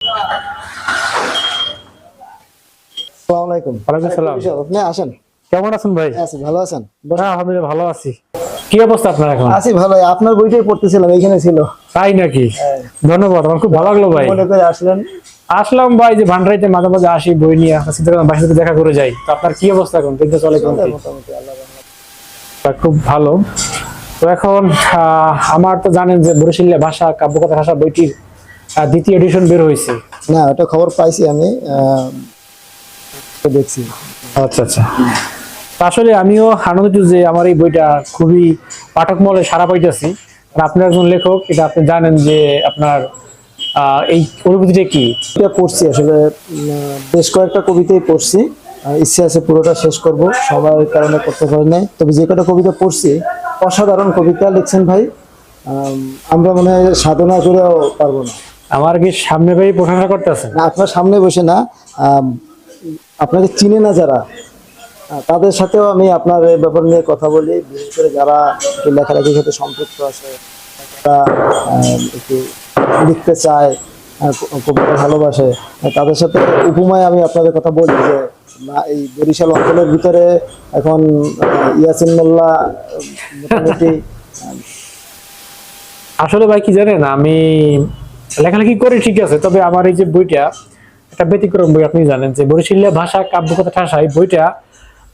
আসসালামু আলাইকুম। ওয়ালাইকুম আসসালাম। আপনি আসেন। কেমন আছেন ভাই? আছি, ভালো আছেন? হ্যাঁ আলহামদুলিল্লাহ ভালো আছি। কি অবস্থা আপনার এখন? আছি ভালো। আপনার বইটাই পড়তেছিলাম, এইখানে ছিল। তাই নাকি? ধন্যবাদ, আমার খুব ভালো লাগলো ভাই। মনে করে আসলেন? আসলাম ভাই, যে ভান্ডারিতে মাঝে মাঝে আসি বই নিয়ে, চিন্তা করলাম ভাইয়ের সাথে দেখা করে যাই। তো আপনার কি অবস্থা এখন? দেখতে চলে কেমন? মোটামুটি আল্লাহ রহমতে। খুব ভালো। তো এখন আমার তো জানেন যে বরিশালের ভাষা কাব্যকথা ভাষা বইটির দ্বিতীয় এডিশন বের হয়েছে। না, ওটা খবর পাইছি আমি, দেখছি। আচ্ছা আচ্ছা। আসলে আমিও আনন্দিত যে আমার এই বইটা খুবই পাঠক মহলে সাড়া পাইতেছি। আপনি একজন লেখক, এটা আপনি জানেন যে আপনার এই অনুভূতিটা কি? এটা পড়ছি আসলে, বেশ কয়েকটা কবিতাই পড়ছি। ইচ্ছে আছে পুরোটা শেষ করব, সবার কারণে করতে পারি নাই। তবে যে কটা কবিতা পড়ছি, অসাধারণ কবিতা লিখছেন ভাই। আমরা মনে হয় সাধনা করেও পারবো না। আমার কি সামনে ভাই প্রশংসা করতেছেন? না, আপনার সামনে বসে না, আপনাকে চিনে না যারা, তাদের সাথেও আমি আপনার এই ব্যাপার নিয়ে কথা বলি। বিশেষ করে যারা একটু লেখালেখির সাথে সম্পৃক্ত আছে, তারা একটু লিখতে চায়, কবিতা ভালোবাসে, তাদের সাথে উপমায় আমি আপনাদের কথা বলি যে এই বরিশাল অঞ্চলের ভিতরে এখন ইয়াসিন মোল্লা মোটামুটি। আসলে ভাই কি জানেন, আমি লেখালেখি করি ঠিক আছে, তবে আমার এই যে বইটা একটা ব্যতিক্রম বই। আপনি জানেন যে বরিশালের ভাষা কাব্যকথা ঠাসা, এই বইটা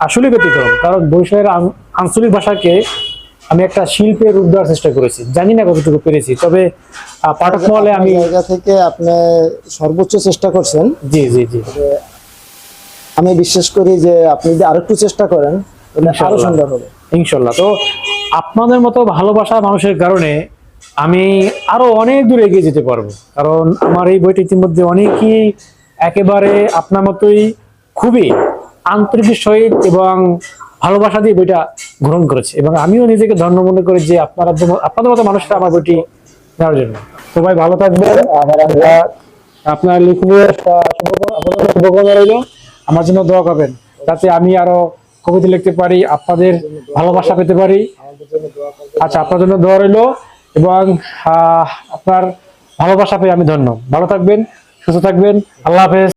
আসলে ব্যতিক্রম। কারণ বরিশালের আঞ্চলিক ভাষাকে আমি একটা শিল্পের রূপ দেওয়ার চেষ্টা করেছি, জানি না কতটুকু পেরেছি, তবে পাঠক মহলে আমি জায়গা থেকে আপনি সর্বোচ্চ চেষ্টা করছেন। জি জি জি, আমি বিশ্বাস করি যে আপনি যদি আরেকটু চেষ্টা করেন তাহলে আরো সুন্দর হবে ইনশাল্লাহ। তো আপনাদের মতো ভালোবাসা মানুষের কারণে আমি আরো অনেক দূর এগিয়ে যেতে পারবো। কারণ আমার এই বইটি ইতিমধ্যে অনেকেই একেবারে আপনার মতোই খুবই আন্তরিকের সহিত এবং ভালোবাসা দিয়ে বইটা গ্রহণ করেছে, এবং আমিও নিজেকে ধন্য মনে করি যে আপনাদের মতো মানুষরা আমার বইটি নেওয়ার জন্য। তো ভাই ভালো থাকবেন, আপনার লিখনের শুভকামনা রইল। আমার জন্য দোয়া করবেন যাতে আমি আরো কবিতা লিখতে পারি, আপনাদের ভালোবাসা পেতে পারি। আচ্ছা, আপনার জন্য দোয়া রইল, এবং আপনার ভালোবাসা পেয়ে আমি ধন্য। ভালো থাকবেন, সুস্থ থাকবেন, আল্লাহ হাফেজ।